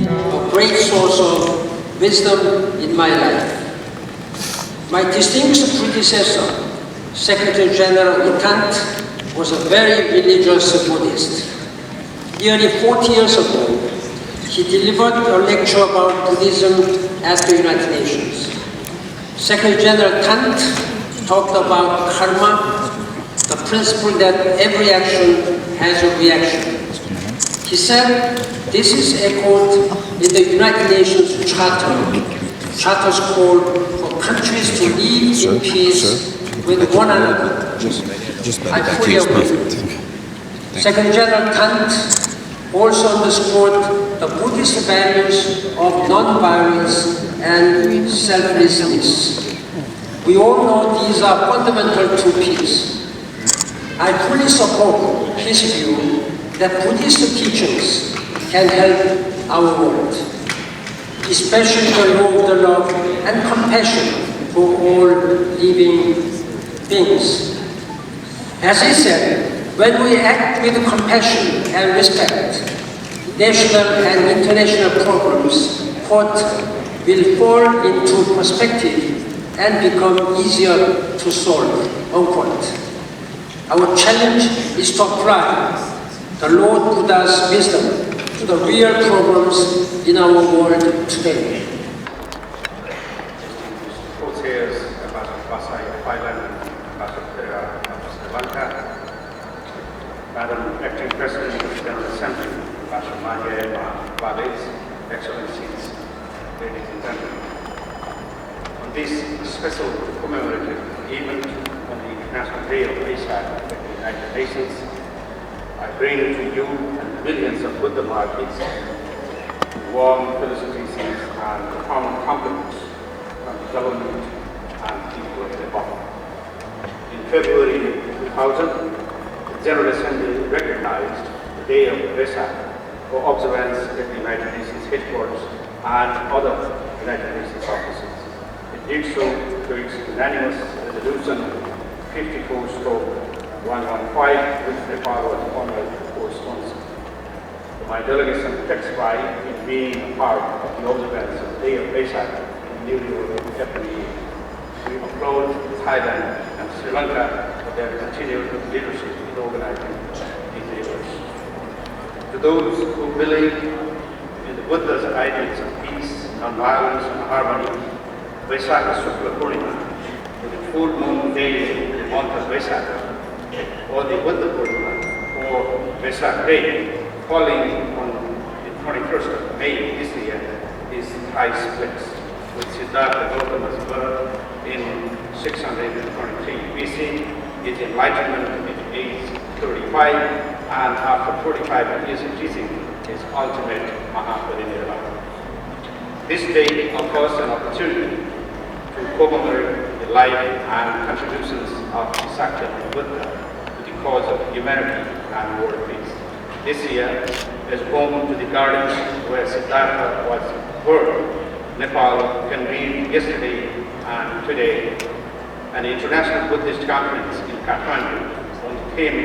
A great source of wisdom in my life. My distinguished predecessor, Secretary General Kant, was a very religious Buddhist. Nearly 40 years ago, he delivered a lecture about Buddhism at the United Nations. Secretary General Kant talked about karma, the principle that every action has a reaction. He said, this is echoed in the United Nations Charter. Charters call for countries to live in peace with one another. I fully agree. Secretary General Kant also underscored the Buddhist values of non-violence and selflessness. We all know these are fundamental to peace. I fully support his view that Buddhist teachings can help our world, especially the law of the love and compassion for all living beings. As he said, when we act with compassion and respect, national and international problems, quote, will fall into perspective and become easier to solve, unquote. Our challenge is to apply the Lord Buddha's wisdom to the real problems in our world today. Co-chairs Ambassador Vesak of Thailand, Ambassador of Lanka, Madam Acting President of the General Assembly, Ambassador Maya Valets, Excellencies, ladies and gentlemen. On this special commemorative event on the International Day of Vesak at the United Nations, I bring to you and millions of Buddha martyrs warm felicitations and profound compliments from the government and people of Nepal. In February 2000, the General Assembly recognized the Day of Vesak for observance at the United Nations headquarters and other United Nations offices. It did so through its unanimous resolution 54/115, which Nepal was honored to co-sponsor. My delegation takes pride in being a part of the observance of the Day of Vesak in New York every year. We applaud Thailand and Sri Lanka for their continued leadership in organizing these events. To those who believe in the Buddha's ideals of peace non-violence and harmony. Vesak is Shukla Purnima, with the full moon day in the month of Vesak, or the Buddha Purnima, or Vesak day, falling on the 21st of May this year, is high splits, with Siddhartha Gautama's birth in 623 BC, his enlightenment at age 35, and after 45 years of teaching, his ultimate Mahaparinirvana. This day offers an opportunity to commemorate the life and contributions of the Sakya Buddha to the cause of humanity and world peace. This year, as home to the gardens where Siddhartha was born, Nepal convened yesterday and today an international Buddhist conference in Kathmandu on the theme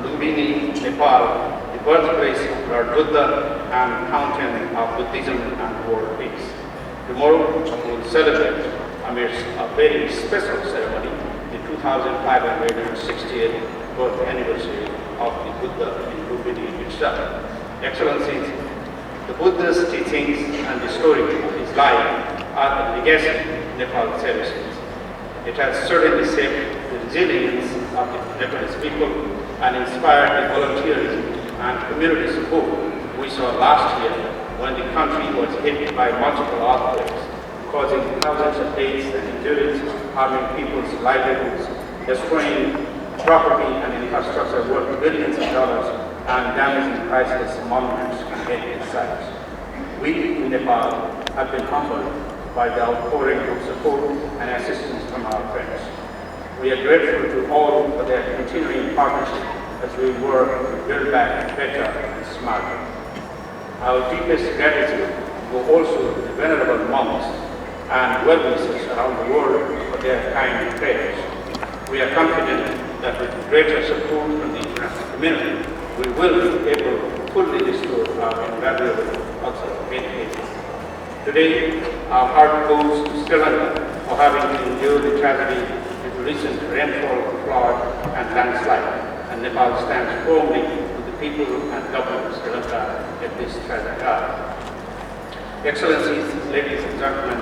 Lumbini, Nepal, the birthplace of Lord Buddha and fountain of Buddhism and world peace. Tomorrow we will celebrate, amidst a very special ceremony, the 2560th birth anniversary of the Buddha in Lumbini itself. Excellencies, the Buddha's teachings and the story of his life are the legacy Nepal cherishes. It has certainly shaped the resilience of the Nepalese people and inspired the volunteerism and community support we saw last year when the country was hit by multiple earthquakes, causing thousands of deaths and injuries, harming people's livelihoods, destroying property and infrastructure worth billions of dollars, and damaging priceless monuments and heritage sites. We in Nepal have been humbled by the outpouring of support and assistance from our friends. We are grateful to all for their continuing partnership as we work to build back better and smarter. Our deepest gratitude go also to the venerable monks and well-wishers around the world for their kind prayers. We are confident that with greater support from the international community, we will be able to fully restore our invaluable cultural heritage. Today, our heart goes to Sri Lanka for having endured the tragedy due to recent rainfall, flood, and landslide, and Nepal stands firmly with the people and government of Sri Lanka at this tragic hour. Excellencies, ladies and gentlemen,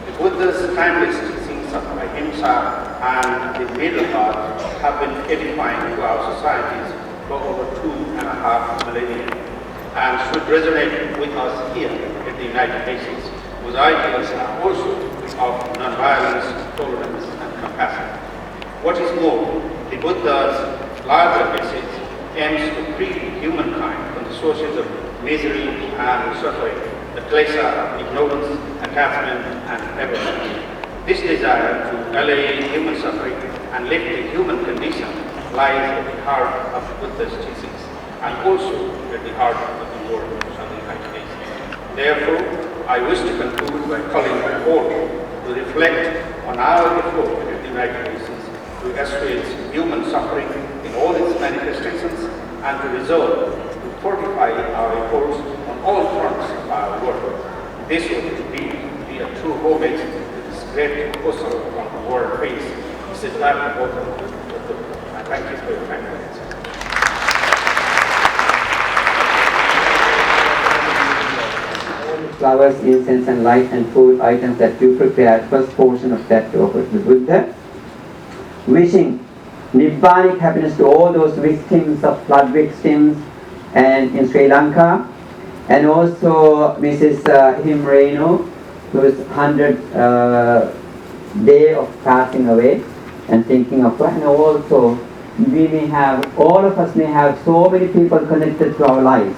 the Buddha's timeless teachings of ahimsa and the middle path have been edifying to our societies for over 2.5 millennia and should resonate with us here at the United Nations, whose ideals are also of nonviolence, tolerance, and compassion. What is more, the Buddha's larger message aims to free humankind from the sources of misery and suffering, the klesha of ignorance, attachment, and aversion. This desire to allay human suffering and lift the human condition lies at the heart of the Buddha's teachings and also at the heart of the world of the United Nations. Therefore, I wish to conclude by calling on all to reflect on our effort at the United Nations to assuage human suffering in all its manifestations and to resolve to fortify our efforts on all fronts of our work. This would indeed be a true homage to this great apostle of the world peace, Siddhartha Gautama. I thank you for your kind attention. Flowers, incense and light and food items that you prepared, first portion of that to offer to the Buddha. Wishing Nibbanic happiness to all those victims of flood victims and in Sri Lanka, and also Mrs. Himreno, whose 100th day of passing away, and thinking of her. And also we may have, all of us may have so many people connected to our lives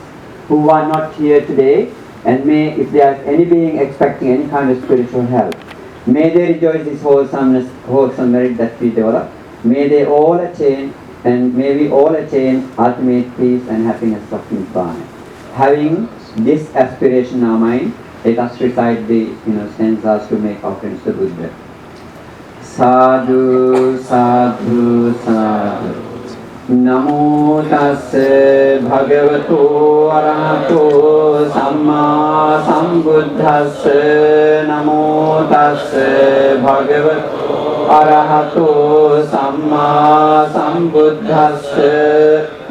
who are not here today, and may, if there is any being expecting any kind of spiritual help, may they rejoice this wholesome merit that we develop. May they all attain, and may we all attain ultimate peace and happiness of Nibbana. Having this aspiration in our mind, let us recite the stanzas to make offerings to Buddha. Sadhu, sadhu, sadhu. Namo tassa bhagavato arahato samma sambuddhassa. Namo tassa bhagavato arahato samma sambuddhassa.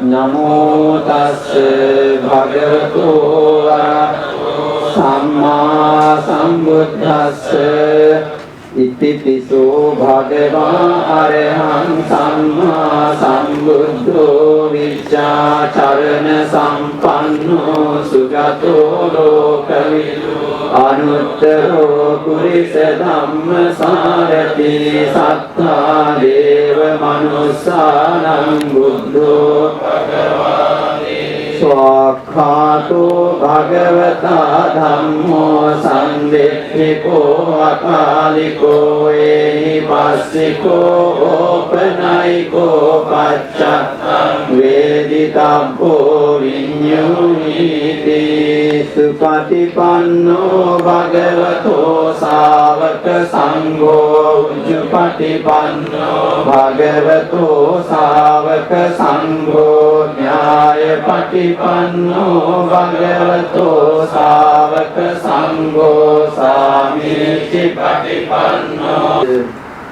Namo tassa bhagavato arahato Samma Sambuddhassa Ittipiso Bhagava Araham Samma Sambuddho Vichacharana Sampanno Sugato Lokavidu Anuttaro Purisa Dhamma Sarati Sattva Deva Manusanam Buddho Swakhato Bhagavata Dhammo Sanditthiko Akaliko Ehipassiko Opanayiko Pacchattam Veditabbo Vinyuniti Supatipanno Bhagavato Savaka Sangho Ujupatipanno Bhagavato Savaka Sangho Nyaya Patipanno Bhagavato Savaka Sangho Samiti Patipanno.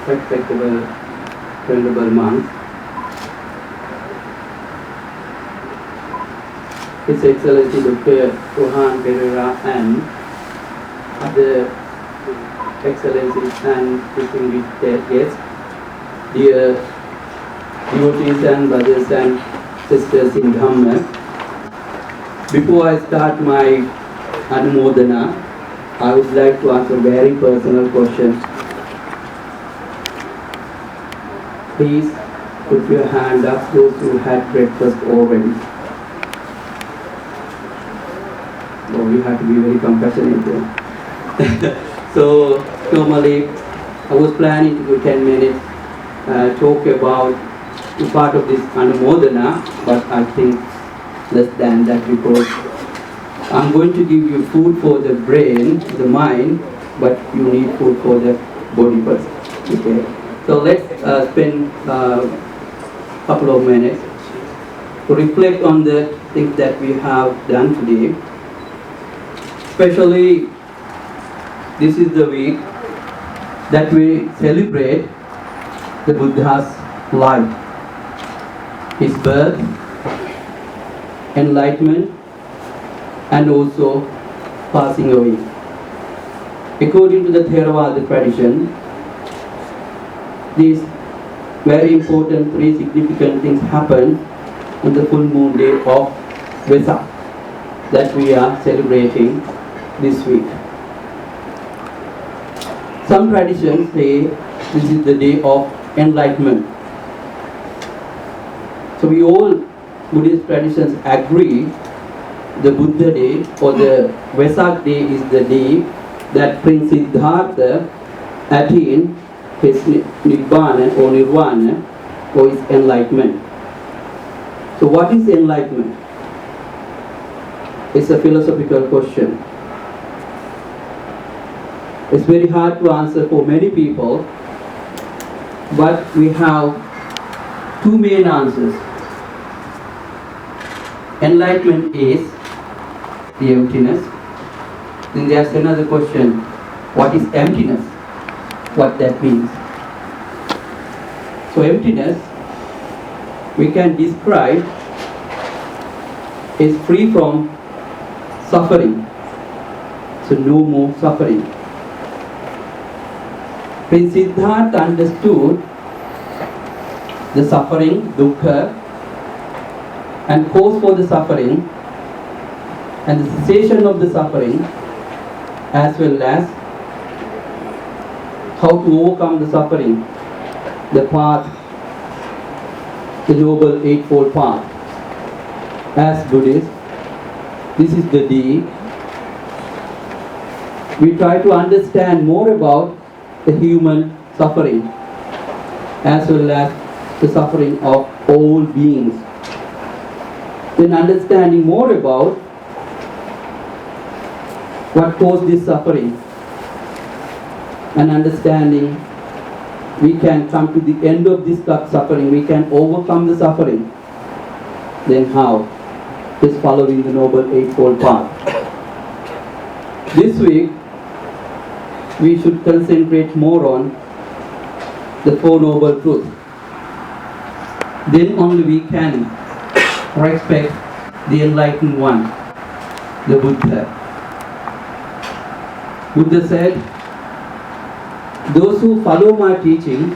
Respectable venerable monks, His Excellency Dr. Rohan Pereira and other excellencies and distinguished guests, dear devotees and brothers and sisters in Dhamma. Before I start my Anumodana, I would like to ask a very personal question. Please put your hand up, those who had breakfast already. Oh, we have to be very compassionate here. So, normally, I was planning to do 10 minutes talk about the part of this Anumodana, but I think less than that, because I'm going to give you food for the brain, the mind, but you need food for the body first. Okay? So let's spend a couple of minutes to reflect on the things that we have done today. Especially, this is the week that we celebrate the Buddha's life, his birth, enlightenment, and also passing away. According to the Theravada tradition, these very important, three significant things happen on the full moon day of Vesak that we are celebrating this week. Some traditions say this is the day of enlightenment. So we all Buddhist traditions agree the Buddha day or the Vesak day is the day that Prince Siddhartha attained his Nibbana or Nirvana or his enlightenment. So what is enlightenment? It's a philosophical question. It's very hard to answer for many people, but we have two main answers. Enlightenment is the emptiness. Then there's another question, what is emptiness? What that means. So emptiness, we can describe, is free from suffering. So no more suffering. Prince Siddhartha understood the suffering, dukkha, and cause for the suffering, and the cessation of the suffering, as well as how to overcome the suffering, the path, the Noble Eightfold Path. As Buddhists, this is the day we try to understand more about the human suffering, as well as the suffering of all beings. Then understanding more about what caused this suffering, and understanding we can come to the end of this suffering, we can overcome the suffering. Then how? Just following the Noble Eightfold Path. This week, we should concentrate more on the Four Noble Truths. Then only we can respect the Enlightened One, the Buddha. Buddha said, those who follow my teaching,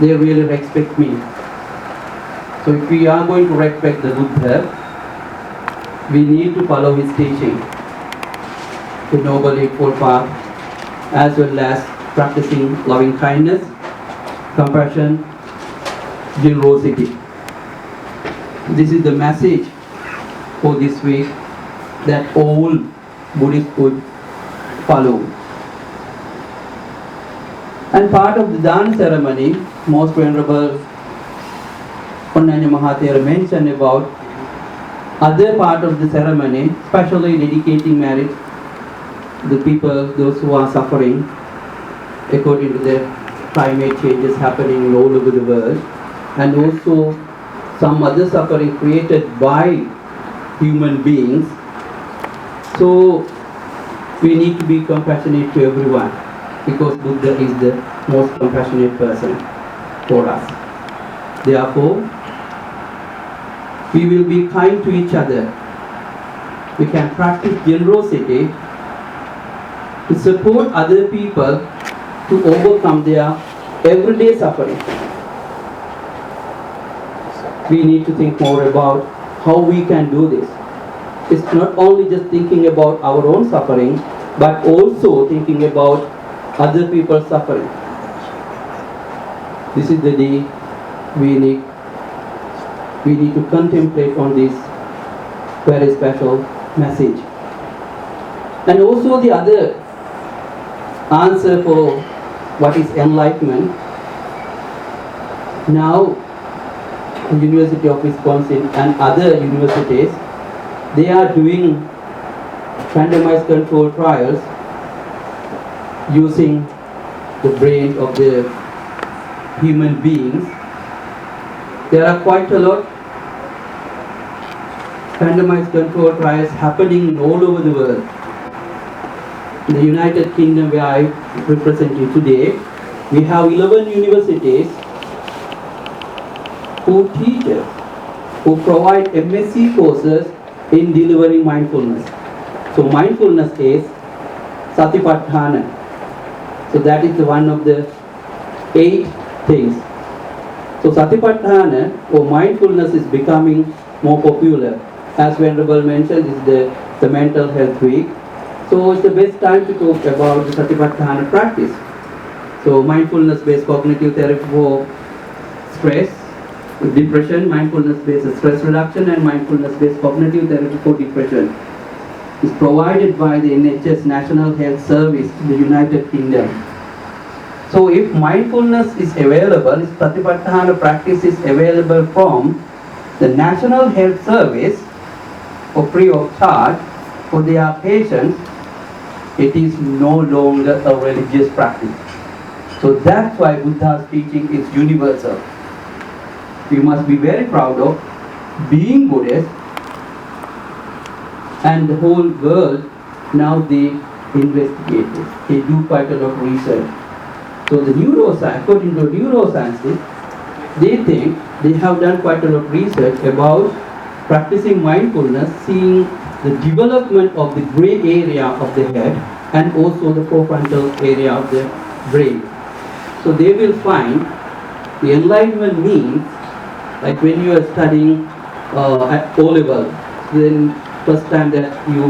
they really respect me. So if we are going to respect the Buddha, we need to follow his teaching, the Noble Eightfold Path, as well as practicing loving kindness, compassion, generosity. This is the message for this week that all Buddhists would follow. And part of the dance ceremony, most Venerable Ponnanya Mahathira mentioned about other part of the ceremony, especially dedicating marriage to the people, those who are suffering according to the climate changes happening all over the world, and also some other suffering created by human beings. So we need to be compassionate to everyone, because Buddha is the most compassionate person for us. Therefore, we will be kind to each other. We can practice generosity to support other people to overcome their everyday suffering. We need to think more about how we can do this. It's not only just thinking about our own suffering, but also thinking about other people's suffering. This is the day we need to contemplate on this very special message. And also the other answer for what is enlightenment. Now, the University of Wisconsin and other universities, they are doing randomized controlled trials using the brain of the human beings. There are quite a lot randomized controlled trials happening all over the world. In the United Kingdom, where I represent you today, we have 11 universities who teach us, who provide MSc courses in delivering mindfulness. So mindfulness is Satipatthana. So that is one of the 8 things. So Satipatthana or mindfulness is becoming more popular. As Venerable mentioned, this is the mental health week. So it's the best time to talk about the Satipatthana practice. So mindfulness-based cognitive therapy for stress, depression, mindfulness-based stress reduction, and mindfulness-based cognitive therapy for depression is provided by the NHS National Health Service in the United Kingdom. So if mindfulness is available, if Satipatthana practice is available from the National Health Service for free of charge for their patients, it is no longer a religious practice. So that's why Buddha's teaching is universal. We must be very proud of being Buddhist, and the whole world now they investigate this. They do quite a lot of research. So the neuroscience, according to neuroscientists, they think they have done quite a lot of research about practicing mindfulness, seeing the development of the gray area of the head and also the prefrontal area of the brain. So they will find the enlightenment means, like when you are studying at O-level, then first time that you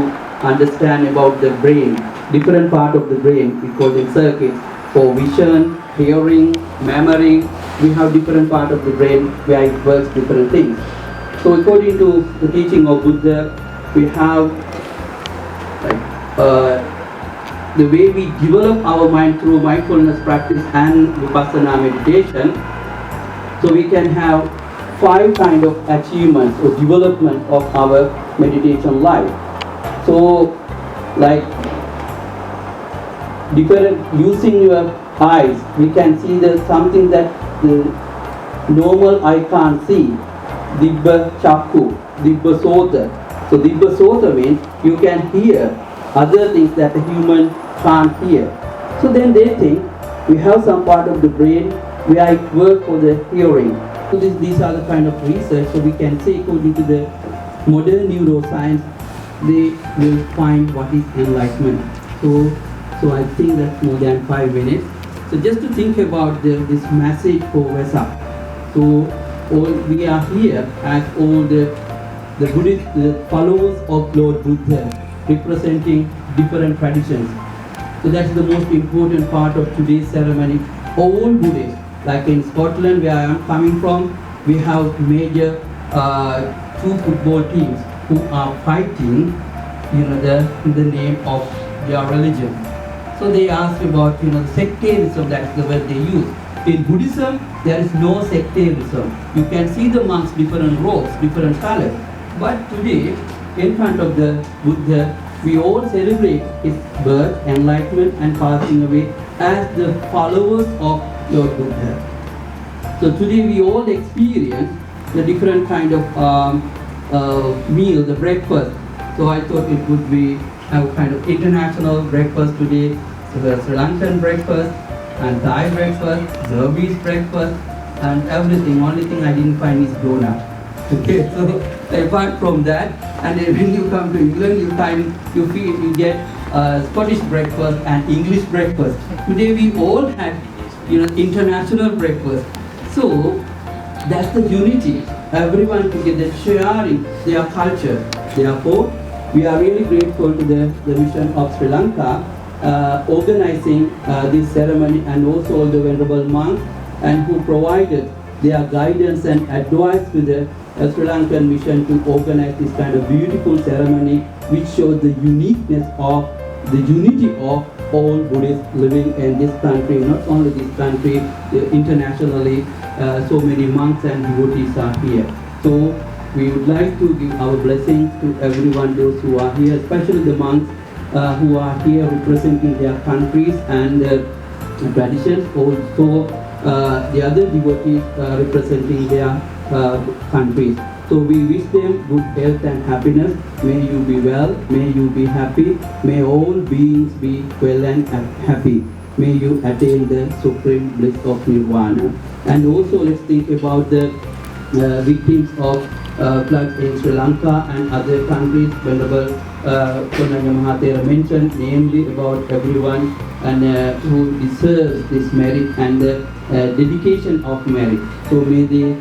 understand about the brain, different part of the brain, we call them circuits. For vision, hearing, memory, we have different part of the brain where it works different things. So according to the teaching of Buddha, we have the way we develop our mind through mindfulness practice and vipassana meditation. So we can have 5 kind of achievements or development of our meditation life. So like different, using your eyes, we can see there's something that the normal eye can't see. Dibba Chakku, Dibba Sota. So Dibba Sota means you can hear other things that the human can't hear. So then they think we have some part of the brain where it works for the hearing. So these are the kind of research, so we can say according to the modern neuroscience, they will find what is enlightenment. So I think that's more than 5 minutes. So just to think about this message for Vesak. So we are here as all the Buddhist followers of Lord Buddha, representing different traditions. So that's the most important part of today's ceremony. All Buddhists, like in Scotland where I am coming from, we have major 2 football teams who are fighting, in the name of their religion. So they asked about, sectarianism, that's the word they use. In Buddhism, there is no sectarianism. You can see the monks, different robes, different colors. But today, in front of the Buddha, we all celebrate his birth, enlightenment, and passing away as the followers of Lord Buddha. So today we all experience the different kind of meal, the breakfast. So I thought it would be a kind of international breakfast today. So the Sri Lankan breakfast, and Thai breakfast, Burmese breakfast, and everything. Only thing I didn't find is donut. Okay, so apart from that, and then when you come to England, you get Scottish breakfast and English breakfast. Today we all had, international breakfast. So that's the unity. Everyone together sharing their culture. Therefore, we are really grateful to the mission of Sri Lanka organizing this ceremony, and also all the venerable monks and who provided their guidance and advice to the Sri Lankan mission to organize this kind of beautiful ceremony, which shows the uniqueness of the unity of all Buddhists living in this country. Not only this country, internationally, so many monks and devotees are here. So we would like to give our blessings to everyone, those who are here, especially the monks who are here representing their countries and traditions. Also the other devotees representing their countries. So we wish them good health and happiness. May you be well, may you be happy, may all beings be well and happy. May you attain the supreme bliss of Nirvana. And also let's think about the victims of floods in Sri Lanka and other countries. Venerable Konanya Mahathira mentioned, namely about everyone and who deserves this merit and the dedication of merit. So may they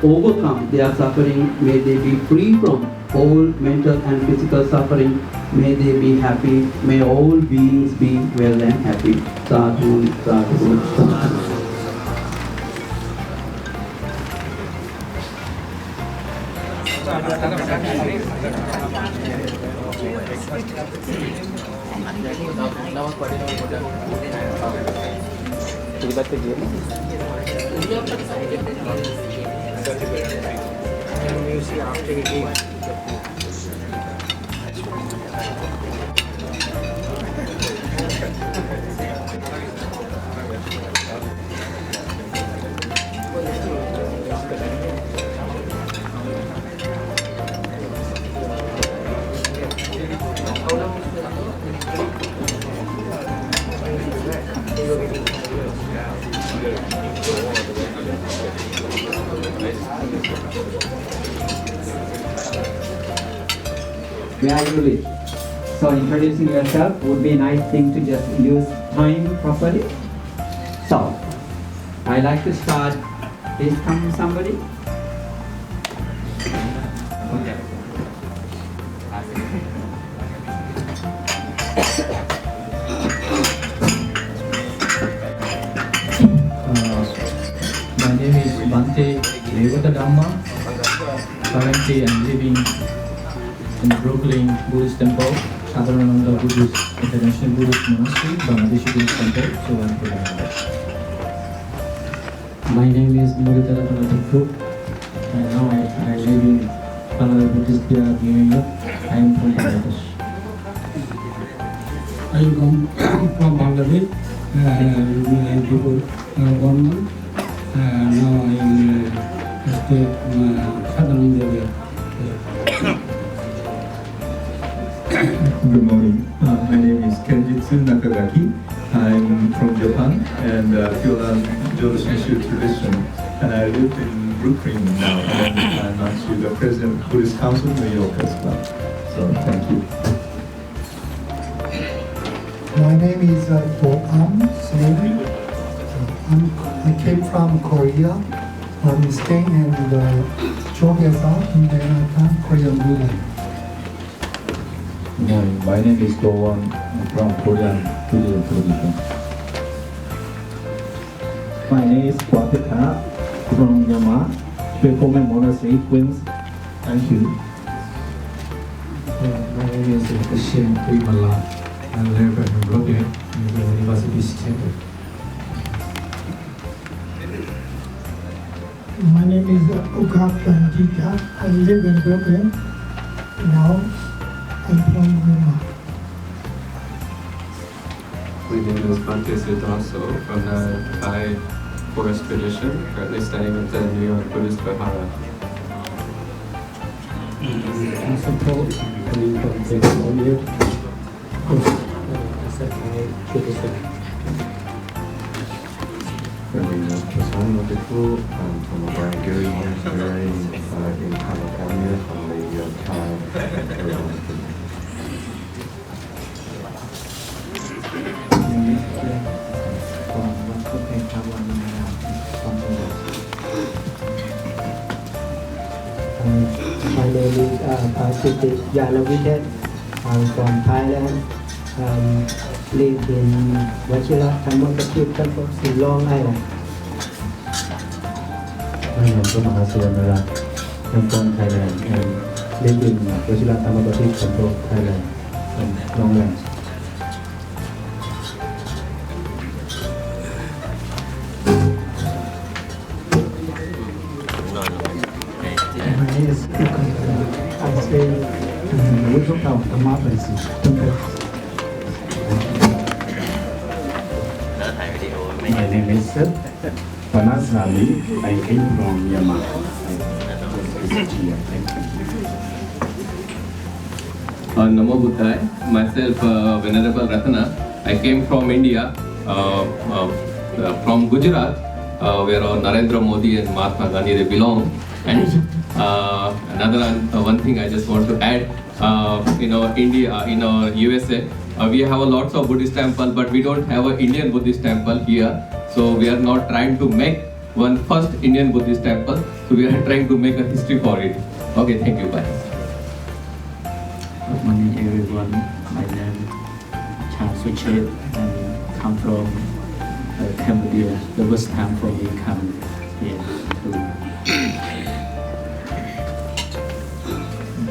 overcome their suffering, may they be free from all mental and physical suffering, may they be happy, may all beings be well and happy. Sadhu, sadhu, sadhu. Where you live. So introducing yourself would be a nice thing to just use time properly. So, I like to start. Please come somebody. Okay. My name is Bante Devata Dhamma. Currently I'm living in Brooklyn Buddhist Temple, Sadharananda Buddhist International Buddhist Monastery, Bangladeshi Buddhist Temple, so I'm from Bangladesh. My name is Muritara Palatikru, and now I live in Palala Buddhist Village, New York. I am from Bangladesh. I come from Bangladesh, before 1 month. Now I stay Sadharananda Village. Good morning. My name is Kenjitsu Nakagaki. I'm from Japan and feel Jodo Shinshu tradition. And I live in Brooklyn now. And I'm actually the president of Buddhist Council New York as well. So thank you. My name is Do-am Slim. I came from Korea. I'm staying in the Vesak in Lanka, Korean Buddhist. My name is Do-am from Korean Buddhist tradition. My name is Kwapita from Myanmar, Performing Monastery, Queens. Thank you. My name is Shin Primala. I live in Brooklyn, in the University Center. My name is Ukap Jika. I live in Brooklyn. Now I'm from Myanmar. My name is Bhante Siddhaso from the Thai Forest tradition, currently studying at the New York Buddhist Vihara. I'm from a Barangay monastery in California from the Thai. My name is Pasiti Yanavidet. I'm from Thailand. Live in Wachila Thammakapit Temple in Long Island. My name is Mahasuwanara. I'm from Thailand and live in Wachila Thammakapit Temple, Thailand, in Long Island. My name is Ukap. I stay in Wachita Thammakapit Temple. My name is Panasali. I came from Myanmar. Namo Buddhaya. Myself, Venerable Ratana. I came from India, from Gujarat, where Narendra Modi and Mahatma Gandhi they belong. And one thing I just want to add, India, USA, we have a lots of Buddhist temple, but we don't have an Indian Buddhist temple here. So we are not trying to make one first Indian Buddhist temple. So we are trying to make a history for it. Okay, thank you. Bye. Good morning, everyone. My name is Charles Suchet and come from Cambodia. The first time for me come here to.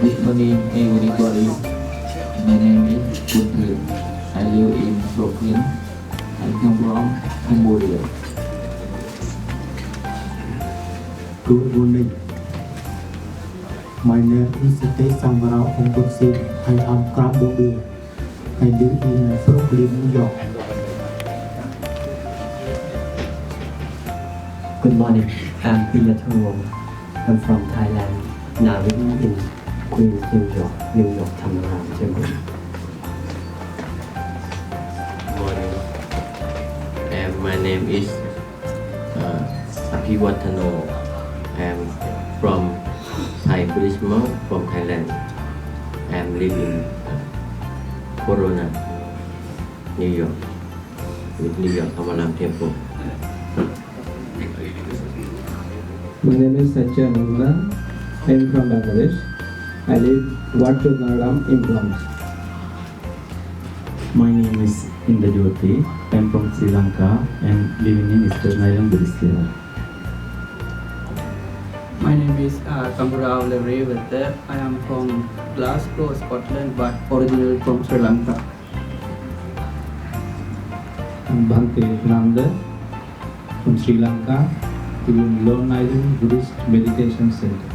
Good morning, everybody. My name is Buddhist. I live in Brooklyn. I come from Cambodia. Good morning. My name is Samara Ombudsman. I am from Cambodia. I live in Brooklyn, New York. Good morning. I'm Priyathan. I'm from Thailand. Now living in Queens, New York, Thanaram Temple. Morning. My name is Apiwatano. I am from Thai Buddhist monk from Thailand. I am living Corona, New York, with New York Thanaram Temple. My name is Satyananda. I am from Bangladesh. I live Watchanaram in Bronx. My name is Indajoti. I am from Sri Lanka and living in Eastern Island, Buddhist. My name is Kamburao Levrevete. I am from Glasgow, Scotland, but originally from Sri Lanka. I'm Bhante Nanda from Sri Lanka, in Long Island Buddhist Meditation Center.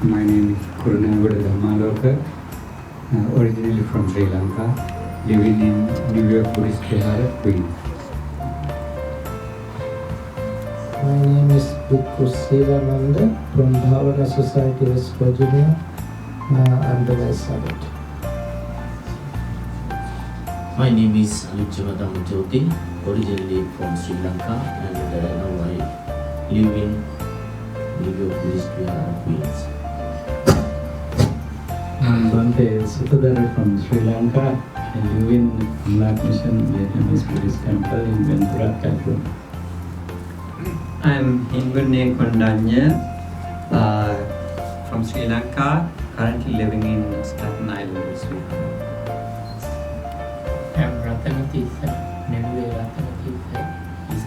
My name is Kurunavada Dhammaloka, originally from Sri Lanka, living in New York Buddhist Vihara, Queens. My name is Bhikkhu Sivananda from Bhavana Society, West Virginia. I'm the vice abbot. My name is Luchamadam Jyoti, originally from Sri Lanka, and now I live in New York Buddhist Vihara, Queens. I'm Bante Sutadhara from Sri Lanka. I live in Amlat Mission Vietnamese Buddhist Temple in Ventura, California. I'm Hingune Kondanya from Sri Lanka, currently living in Staten Island, Sweden. I'm Ratanatitha, Nedwe Ratanatitha,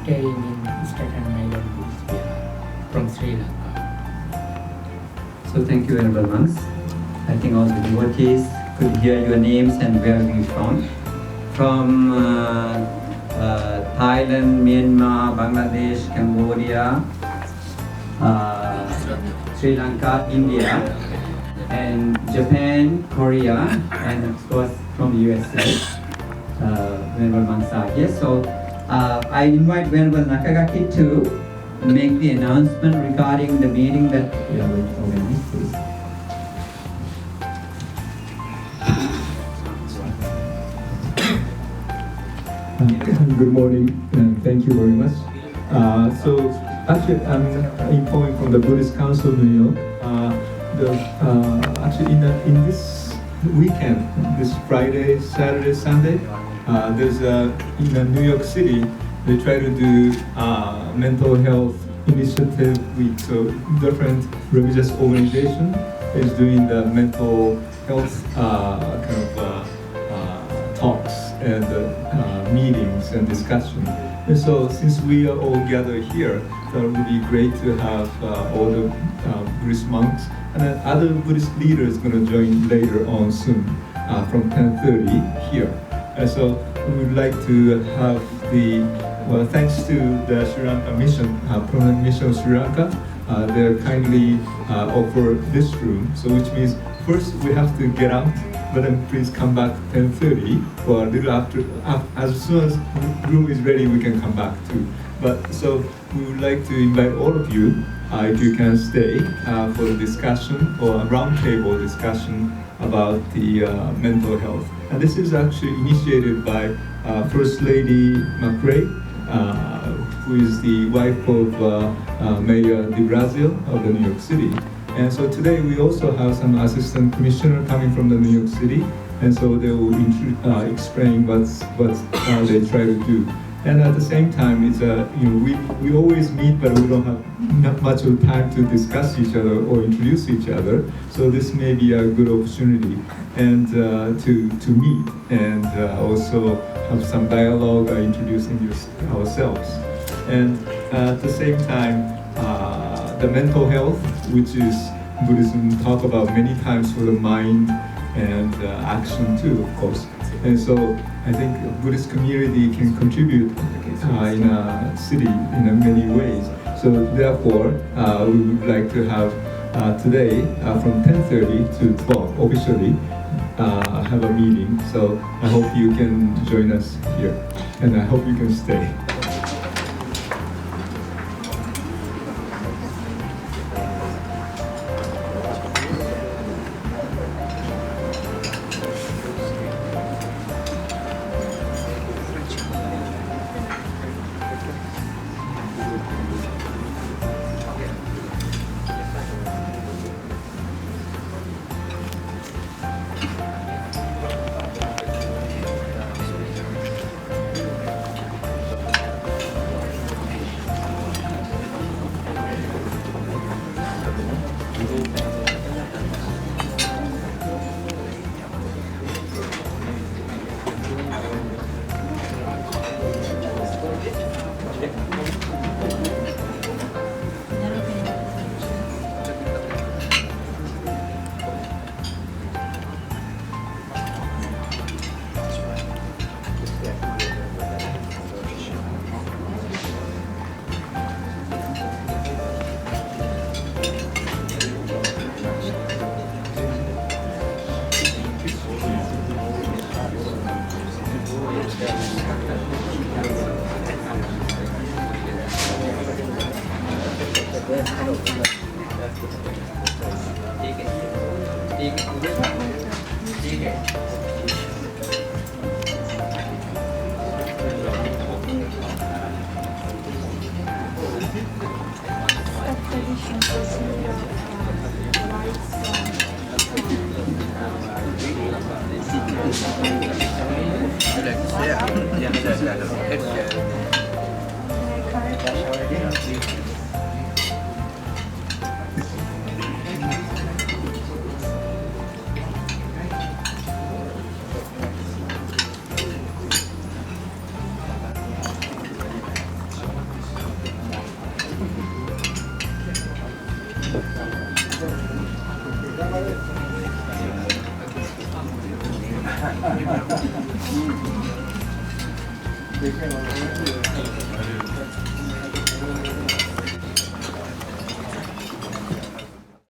staying in Staten Island, from Sri Lanka. So thank you, Venerable Monks. I think all the devotees could hear your names and where you from. From Thailand, Myanmar, Bangladesh, Cambodia, Sri Lanka, India, and Japan, Korea, and of course from the USA. Venerable Monks are here. So I invite Venerable Nakagaki to make the announcement regarding the meeting that we are going to organize, please. Good morning and thank you very much. So actually I'm informing from the Buddhist Council of New York. Actually in this weekend, this Friday, Saturday, Sunday, there's in New York City, they try to do mental health initiative week. So different religious organization is doing the mental health talks and meetings and discussion. And so since we are all gathered here, that would be great to have all the Buddhist monks and then other Buddhist leaders going to join later on soon from 10:30 here. And so we would like to have thanks to the Sri Lanka Mission, Permanent Mission of Sri Lanka, they kindly offer this room. So which means first we have to get out, but then please come back 10:30 or a little after. As soon as the room is ready, we can come back too. But so we would like to invite all of you, if you can stay for the discussion or a roundtable discussion about the mental health. And this is actually initiated by First Lady McRae, who is the wife of Mayor de Brazil of the New York City. And so today we also have some assistant commissioner coming from the New York City, and so they will explain what they try to do. And at the same time, it's we always meet, but we don't have not much of time to discuss each other or introduce each other. So this may be a good opportunity and to meet and also have some dialogue, introducing ourselves. And at the same time, the mental health, which is Buddhism talk about many times for the mind and action too, of course. And so I think Buddhist community can contribute in a city in many ways. So therefore, we would like to have today from 10:30 to 12 officially have a meeting. So I hope you can join us here, and I hope you can stay. Thank you.